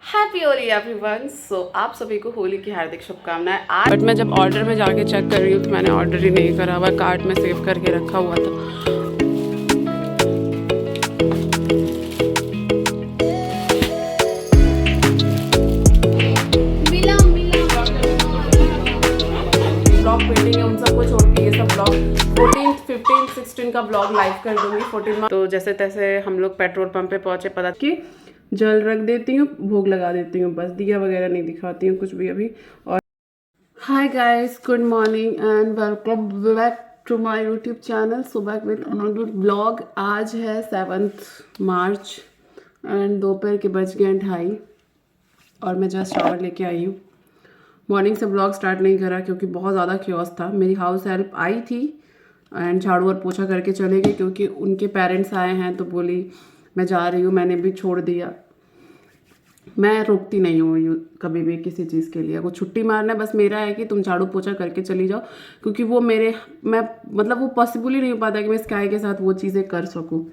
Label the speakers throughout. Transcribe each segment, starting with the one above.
Speaker 1: Happy Holi everyone. सो आप सभी को होली की हार्दिक शुभकामनाएं। आज बट मैं जब ऑर्डर में जाके चेक कर रही हूँ तो मैंने ऑर्डर ही नहीं करा हुआ, कार्ट में सेव करके रखा हुआ था। ब्लॉग पेंटिंग है, उन सबको छोड़ के ये सब ब्लॉग 14, 15, 16 का ब्लॉग लाइव कर दूंगी। 14 तो जैसे तैसे हम लोग पेट्रोल पंप पे पहुंचे, पता कि जल रख देती हूँ, भोग लगा देती हूँ, बस दिया वगैरह नहीं दिखाती हूँ कुछ भी अभी। और hi guys, good morning and welcome back to my YouTube channel. So back with another blog. आज है 7 मार्च एंड दोपहर के बज गए 2:30 और मैं जस्ट शावर लेके आई हूँ। मॉर्निंग से ब्लॉग स्टार्ट नहीं करा क्योंकि बहुत ज़्यादा क्योस था। मेरी हाउस हेल्प आई थी एंड झाड़ू और पोछा करके चले गए क्योंकि उनके पेरेंट्स आए हैं, तो बोली मैं जा रही हूँ, मैंने भी छोड़ दिया। मैं रोकती नहीं हूँ कभी भी किसी चीज़ के लिए। वो छुट्टी मारना है, बस मेरा है कि तुम झाड़ू पोछा करके चली जाओ, क्योंकि वो मैं मतलब वो पॉसिबल ही नहीं हो पाता कि मैं स्काई के साथ वो चीज़ें कर सकूँ।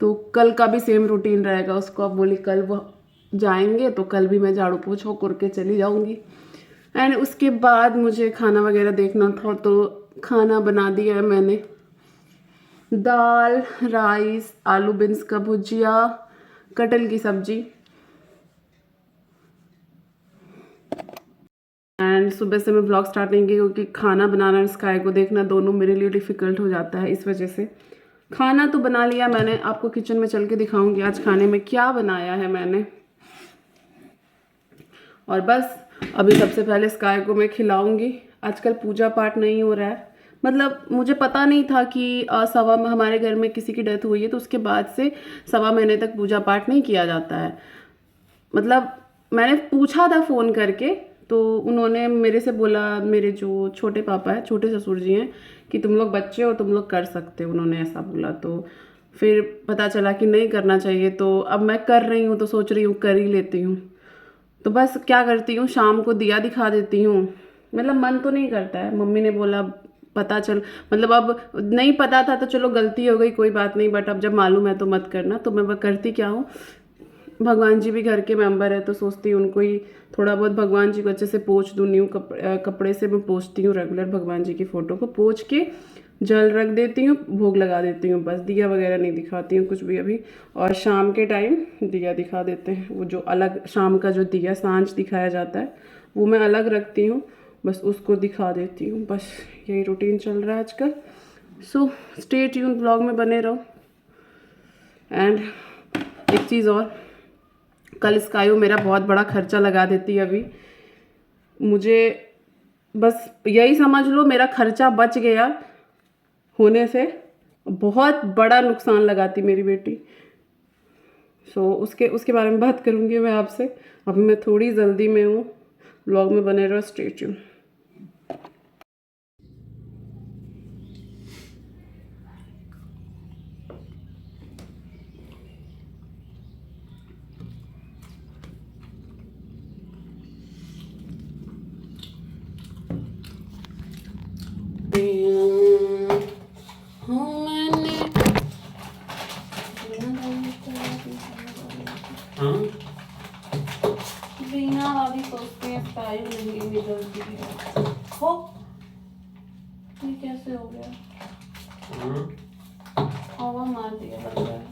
Speaker 1: तो कल का भी सेम रूटीन रहेगा उसको। अब बोली कल वो जाएंगे तो कल भी मैं झाड़ू पोछा करके चली जाऊँगी। एंड उसके बाद मुझे खाना वगैरह देखना था, तो खाना बना दिया है मैंने। दाल, राइस, आलू बीन्स का भुजिया, कटहल की सब्जी। एंड सुबह से मैं ब्लॉग स्टार्ट नहीं की क्योंकि खाना बनाना और स्काई को देखना दोनों मेरे लिए डिफ़िकल्ट हो जाता है। इस वजह से खाना तो बना लिया मैंने, आपको किचन में चल के दिखाऊंगी आज खाने में क्या बनाया है मैंने। और बस अभी सबसे पहले स्काई को मैं खिलाऊंगी। आजकल पूजा पाठ नहीं हो रहा है, मतलब मुझे पता नहीं था कि हमारे घर में किसी की डेथ हुई है तो उसके बाद से 1.25 महीने तक पूजा पाठ नहीं किया जाता है। मतलब मैंने पूछा था फ़ोन करके, तो उन्होंने मेरे से बोला, मेरे जो छोटे पापा हैं, छोटे ससुर जी हैं, कि तुम लोग बच्चे हो, तुम लोग कर सकते हो, उन्होंने ऐसा बोला। तो फिर पता चला कि नहीं करना चाहिए, तो अब मैं कर रही हूँ तो सोच रही हूँ कर ही लेती हूँ। तो बस क्या करती हूँ, शाम को दिया दिखा देती हूँ। मतलब मन तो नहीं करता है, मम्मी ने बोला पता चल, मतलब अब नहीं पता था तो चलो गलती हो गई, कोई बात नहीं, बट अब जब मालूम है तो मत करना। तो मैं वह करती क्या हूँ, भगवान जी भी घर के मेंबर है तो सोचती हूँ उनको ही थोड़ा बहुत भगवान जी को अच्छे से पोंछ दूँ। न्यू कपड़े से मैं पोंछती हूँ रेगुलर, भगवान जी की फ़ोटो को पोंछ के जल रख देती हूँ, भोग लगा देती हूँ, बस दिया वगैरह नहीं दिखाती हूँ कुछ भी अभी। और शाम के टाइम दिया दिखा देते हैं, वो जो अलग शाम का जो दिया सांझ दिखाया जाता है वो मैं अलग रखती हूँ, बस उसको दिखा देती हूँ। बस यही रूटीन चल रहा है आजकल। सो स्टे ट्यून, ब्लॉग में बने रहो। एंड एक चीज़ और, कल स्काई मेरा बहुत बड़ा खर्चा लगा देती है अभी। मुझे बस यही समझ लो मेरा खर्चा बच गया होने से, बहुत बड़ा नुकसान लगाती मेरी बेटी। सो उसके उसके बारे में बात करूँगी मैं आपसे। अभी मैं थोड़ी जल्दी में हूँ, ब्लॉग में बने रहो, स्टे ट्यून। बिना वाली सोचते हैं स्काई नहीं निकलती है। हो ये कैसे हो गया, हवा मार दिया लग रहा है,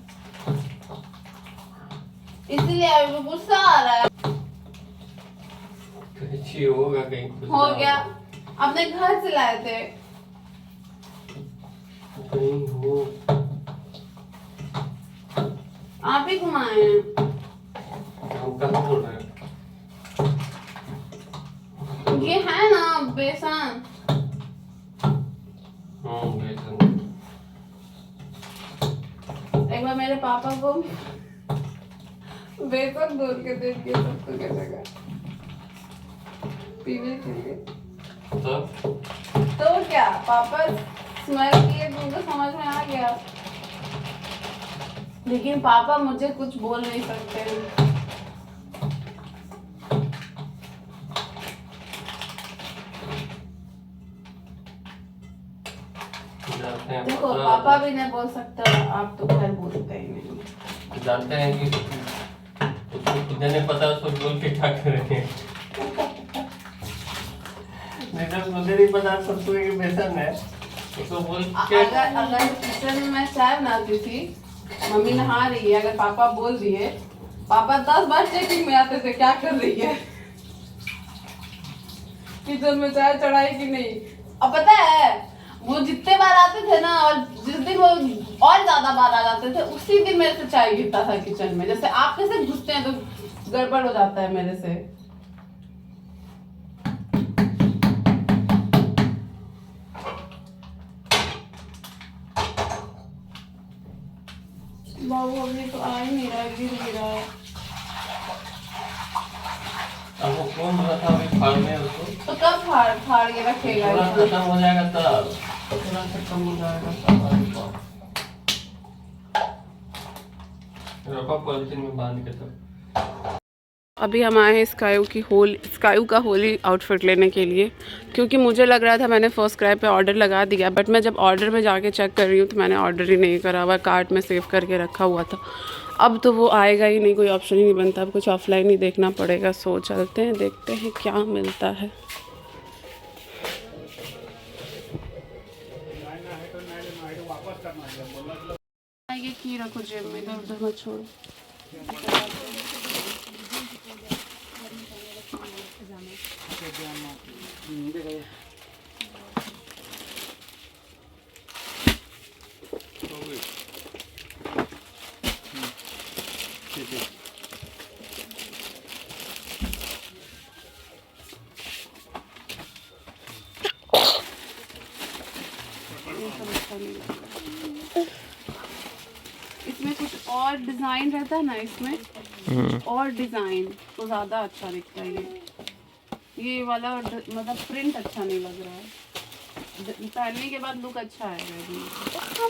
Speaker 1: इसलिए अभी गुस्सा आ रहा है।
Speaker 2: होगा कहीं कुछ
Speaker 1: हो गया, अपने घर से लाए थे।
Speaker 2: कहीं हो,
Speaker 1: आप ही घुमाए हैं।
Speaker 2: हम कहाँ बोल रहे हैं?
Speaker 1: ये है ना बेसन।
Speaker 2: बेसन।
Speaker 1: एक बार मेरे पापा को बेसन बोल के देखिए सबको कैसा लगा पीने के लिए। तो क्या पापा स्मेल किए तो उनको समझ में आ गया, लेकिन पापा मुझे कुछ बोल नहीं सकते। देखो पापा भी नहीं बोल सकता, आप तो खैर बोलते ही नहीं।
Speaker 2: जानते हैं कि उसको जिन्हें पता है उसको बोल के क्या करेंगे। नहीं तो मुझे नहीं पता सत्तू की बेसन है, उसको बोल के।
Speaker 1: अगर किचन में मैं चाय बनाती थी, मम्मी नहा रही है, अगर पापा बोल दिए, पापा 10 बार चेकिंग में आते थे क्या कर रही है, किचन में चाय चढ़ाई कि नहीं। अब पता है वो जितने बार आते थे ना, और जिस दिन वो और ज्यादा बार आ जाते थे, उसी दिन मेरे से चाय गिरता था किचन में। जैसे आप कैसे घुसते हैं तो गड़बड़ हो जाता है मेरे से। बाबू अभी तो आ ही नहीं रहा है, गिर गिरा है।
Speaker 2: अब वो कौन बोला था अभी फाड़ने उसको?
Speaker 1: तो कब फाड़ के रखेगा?
Speaker 2: थोड़ा खत्म हो जाएगा तब, थोड़ा खत्म हो जाएगा तब। रखो पॉलिथीन में बांध के तब। अभी हम आए हैं स्काई का होली आउटफिट लेने के लिए, क्योंकि मुझे लग रहा था मैंने फर्स्ट क्राई पे ऑर्डर लगा दिया, बट मैं जब ऑर्डर में जाके चेक कर रही हूँ तो मैंने ऑर्डर ही नहीं करा हुआ, कार्ट में सेव करके रखा हुआ था। अब तो वो आएगा ही नहीं, कोई ऑप्शन ही नहीं बनता, अब कुछ ऑफलाइन ही देखना पड़ेगा। सो चलते हैं, देखते हैं क्या मिलता है। ये की रखो जेब में, इधर उधर मत छोड़ो। इसमें कुछ और डिजाइन रहता है ना, इसमें और डिजाइन तो ज्यादा अच्छा दिखता है। ये वाला मतलब प्रिंट अच्छा नहीं लग रहा है, पहनने के बाद लुक अच्छा आएगा।
Speaker 3: पापा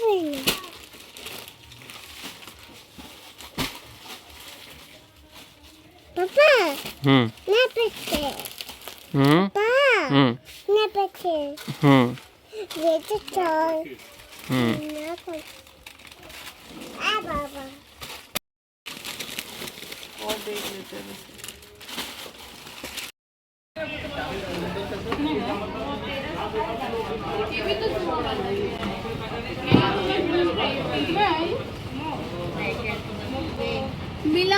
Speaker 3: ना पीछे पापा ना पीछे ये तो चल ना पीछे आ बाबा
Speaker 1: और देख लेते हैं। ये भी तो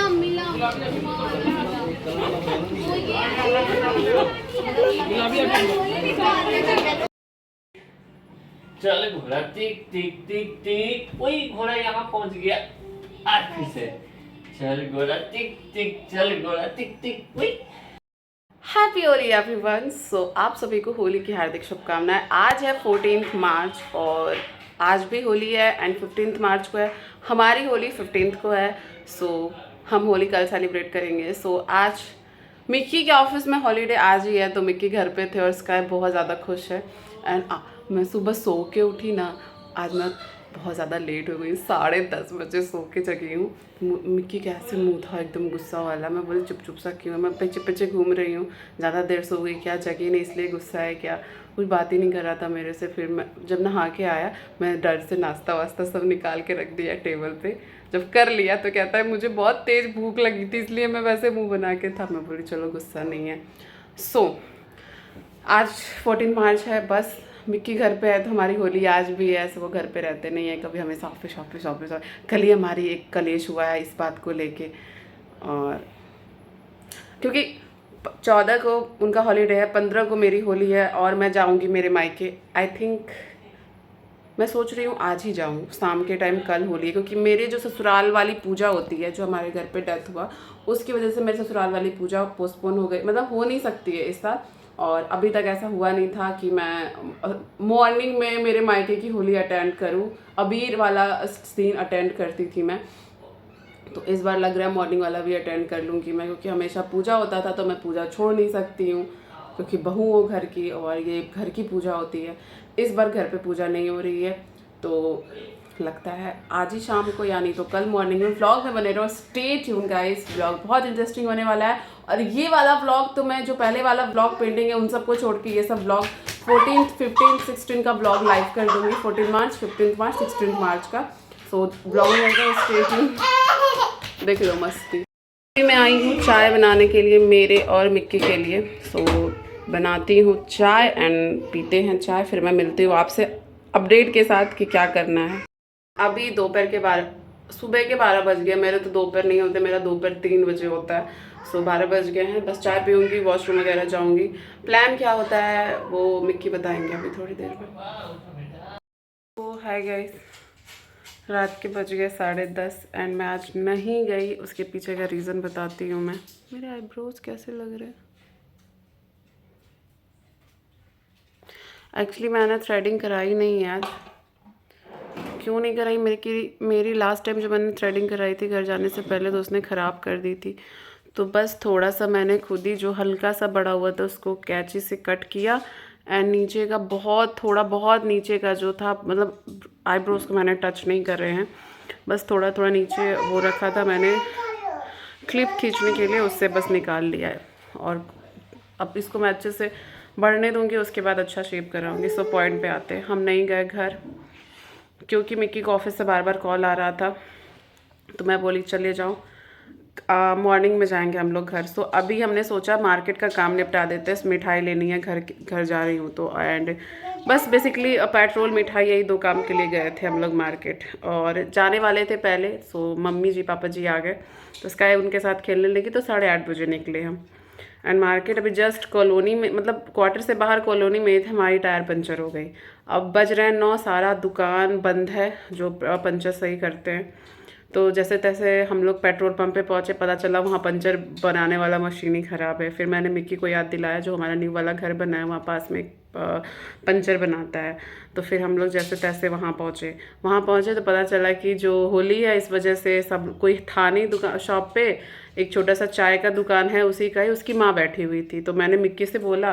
Speaker 1: मिला
Speaker 2: चल घोड़ा टिक टिक टिक टिक, वही घोड़ा यहाँ पहुँच गया आखिर से। चल घोड़ा टिक टिक, चल घोड़ा टिक टिक, वही। Happy Holi everyone. सो आप सभी को होली की हार्दिक शुभकामनाएं। आज है 14 मार्च और आज भी होली है, एंड 15 मार्च को है। हमारी होली 15 को है। सो हम होली कल सेलिब्रेट करेंगे। सो आज मिक्की के ऑफिस में हॉलीडे आज ही है, तो मिक्की घर पे थे और स्काई बहुत ज़्यादा खुश है। एंड मैं सुबह सो के उठी ना, आज मैं बहुत ज़्यादा लेट हो गई, 10:30 बजे सो के जगी हूँ। मिक्की कैसे मुँह था एकदम गुस्सा वाला। मैं बोली चुप सा क्यों है, मैं पीछे पीछे घूम रही हूँ, ज़्यादा देर सो गई क्या, जगी नहीं इसलिए गुस्सा है क्या, कुछ बात ही नहीं कर रहा था मेरे से। फिर मैं जब नहा के आया, मैं डर से नाश्ता वास्ता सब निकाल के रख दिया टेबल पे। जब कर लिया तो कहता है मुझे बहुत तेज़ भूख लगी थी इसलिए मैं वैसे मुँह बना के था। मैं बोली चलो गुस्सा नहीं है। सो आज 14 मार्च है, बस मिक्की घर पे है तो हमारी होली आज भी है। ऐसे वो घर पे रहते नहीं है, कभी हमेशा ऑफिस। कल ही हमारी एक कलेश हुआ है इस बात को लेके, और क्योंकि 14 को उनका हॉलीडे है, 15 को मेरी होली है और मैं जाऊंगी मेरे मायके। आई थिंक मैं सोच रही हूँ आज ही जाऊँ शाम के टाइम, कल होली है, क्योंकि मेरे जो ससुराल वाली पूजा होती है, जो हमारे घर पे डेथ हुआ उसकी वजह से मेरे ससुराल वाली पूजा पोस्टपोन हो गई, मतलब हो नहीं सकती है इस साल। और अभी तक ऐसा हुआ नहीं था कि मैं मॉर्निंग में मेरे मायके की होली अटेंड करूं, अबीर वाला सीन अटेंड करती थी मैं, तो इस बार लग रहा है मॉर्निंग वाला भी अटेंड कर लूँगी मैं, क्योंकि हमेशा पूजा होता था तो मैं पूजा छोड़ नहीं सकती हूँ, क्योंकि बहू हो घर की और ये घर की पूजा होती है। इस बार घर पे पूजा नहीं हो रही है, तो लगता है आज ही शाम को या नहीं तो कल मॉर्निंग में व्लॉग में बने रहो। स्टे ट्यून गाइस, व्लॉग बहुत इंटरेस्टिंग होने वाला है। और ये वाला व्लॉग तो मैं जो पहले वाला व्लॉग पेंडिंग है उन सबको छोड़ के ये सब व्लॉग 14, 15, 16 का व्लॉग लाइव कर दूँगी। 14 मार्च, 15 मार्च, 16 मार्च का। सो व्लॉग में स्टे ट्यून, देख लो मस्ती।
Speaker 1: मैं आई हूँ चाय बनाने के लिए मेरे और मिक्की के लिए। सो बनाती हूँ चाय एंड पीते हैं चाय, फिर मैं मिलती हूँ आपसे अपडेट के साथ कि क्या करना है। अभी सुबह के 12 बज गए। मेरे तो दोपहर नहीं होते, मेरा दोपहर 3 बजे होता है। सो 12 बज गए हैं। बस चाय पीऊँगी, वॉशरूम वगैरह जाऊँगी। प्लान क्या होता है वो मिक्की बताएंगे अभी थोड़ी देर में। तो है गाइस, रात के बज गए 10:30 एंड मैं आज नहीं गई। उसके पीछे का रीज़न बताती हूँ मैं। मेरे आईब्रोज कैसे लग रहे हैं? एक्चुअली मैंने थ्रेडिंग कराई नहीं है आज। क्यों नहीं कराई? मेरी लास्ट टाइम जो मैंने थ्रेडिंग कराई थी घर जाने से पहले, तो उसने ख़राब कर दी थी। तो बस थोड़ा सा मैंने खुद ही जो हल्का सा बड़ा हुआ था उसको कैंची से कट किया एंड नीचे का बहुत नीचे का जो था, मतलब आईब्रोज को मैंने टच नहीं कर रहे हैं, बस थोड़ा थोड़ा नीचे वो रखा था मैंने क्लिप खींचने के लिए, उससे बस निकाल लिया है। और अब इसको मैं अच्छे से बढ़ने दूंगी, उसके बाद अच्छा शेप कराऊंगी। सो पॉइंट पे आते हैं। हम नहीं गए घर क्योंकि मिक्की को ऑफिस से बार बार कॉल आ रहा था, तो मैं बोली चले जाओ, मॉर्निंग में जाएंगे हम लोग घर। सो अभी हमने सोचा मार्केट का काम निपटा देते हैं, मिठाई लेनी है, घर जा रही हूँ तो। एंड बस बेसिकली पेट्रोल मिठाई यही 2 काम के लिए गए थे हम लोग मार्केट, और जाने वाले थे पहले। सो मम्मी जी पापा जी आ गए तो स्काई उनके साथ खेलने लगी, तो 8:30 बजे निकले हम। एंड मार्केट अभी जस्ट कॉलोनी में, मतलब क्वार्टर से बाहर कॉलोनी में थे, हमारी टायर पंचर हो गई। अब बज रहे हैं 9, सारा दुकान बंद है जो पंचर सही करते हैं। तो जैसे तैसे हम लोग पेट्रोल पंप पे पहुंचे, पता चला वहाँ पंचर बनाने वाला मशीन ही ख़राब है। फिर मैंने मिक्की को याद दिलाया, जो हमारा न्यू वाला घर बना है वहाँ पास में एक पंचर बनाता है। तो फिर हम लोग जैसे तैसे वहाँ पहुँचे तो पता चला कि जो होली है इस वजह से सब कोई था नहीं दुकान शॉप पे। एक छोटा सा चाय का दुकान है उसी का ही, उसकी माँ बैठी हुई थी। तो मैंने मिक्की से बोला,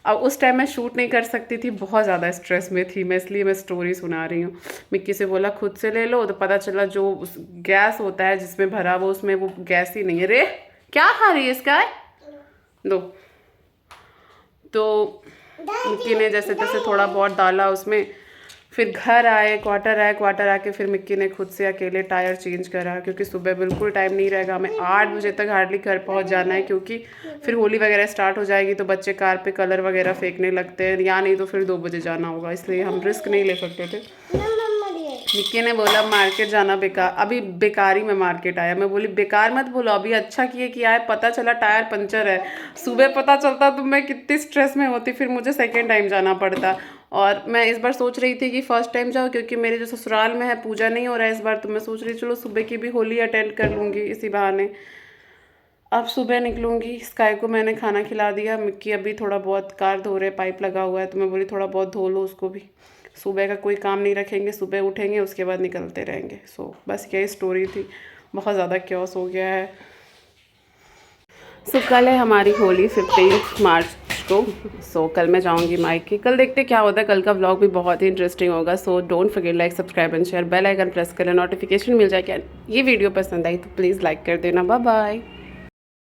Speaker 1: अब उस टाइम मैं शूट नहीं कर सकती थी, बहुत ज़्यादा स्ट्रेस में थी मैं, इसलिए मैं स्टोरी सुना रही हूँ। मिक्की से बोला खुद से ले लो, तो पता चला जो उस गैस होता है जिसमें भरा वो, उसमें वो गैस ही नहीं है। रे क्या खा रही है इसका? दो। तो मिक्की ने जैसे तैसे थोड़ा बहुत डाला उसमें। फिर घर आए, क्वार्टर आके फिर मिक्की ने खुद से अकेले टायर चेंज करा, क्योंकि सुबह बिल्कुल टाइम नहीं रहेगा। हमें 8 बजे तक हार्डली घर पहुंच जाना है, क्योंकि फिर होली वगैरह स्टार्ट हो जाएगी तो बच्चे कार पे कलर वगैरह फेंकने लगते हैं, या नहीं तो फिर 2 बजे जाना होगा, इसलिए हम रिस्क नहीं ले सकते थे। मिक्की ने बोला मार्केट जाना बेकार, अभी बेकारी में मार्केट आया। मैं बोली बेकार मत बोलो, अभी अच्छा किए कि आए, पता चला टायर पंचर है। सुबह पता चलता तो मैं कितनी स्ट्रेस में होती, फिर मुझे सेकेंड टाइम जाना पड़ता। और मैं इस बार सोच रही थी कि फर्स्ट टाइम जाओ, क्योंकि मेरे जो ससुराल में है पूजा नहीं हो रहा है इस बार, तो मैं सोच रही चलो सुबह की भी होली अटेंड कर लूँगी इसी बहाने। अब सुबह निकलूँगी। स्काई को मैंने खाना खिला दिया। मिक्की अभी थोड़ा बहुत कार धो रहे, पाइप लगा हुआ है, तो मैं बोली थोड़ा बहुत धो लो उसको भी। सुबह का कोई काम नहीं रखेंगे, सुबह उठेंगे उसके बाद निकलते रहेंगे। सो बस यही स्टोरी थी, बहुत ज़्यादा क्योस हो गया है। सो कल है हमारी होली 15 मार्च को। सो कल मैं जाऊंगी मायके। कल देखते क्या होता है, कल का व्लॉग भी बहुत ही इंटरेस्टिंग होगा। So don't forget like subscribe and share, bell icon press करें, नोटिफिकेशन मिल जाए। क्या ये वीडियो पसंद आई तो प्लीज़ लाइक कर देना। Bye bye.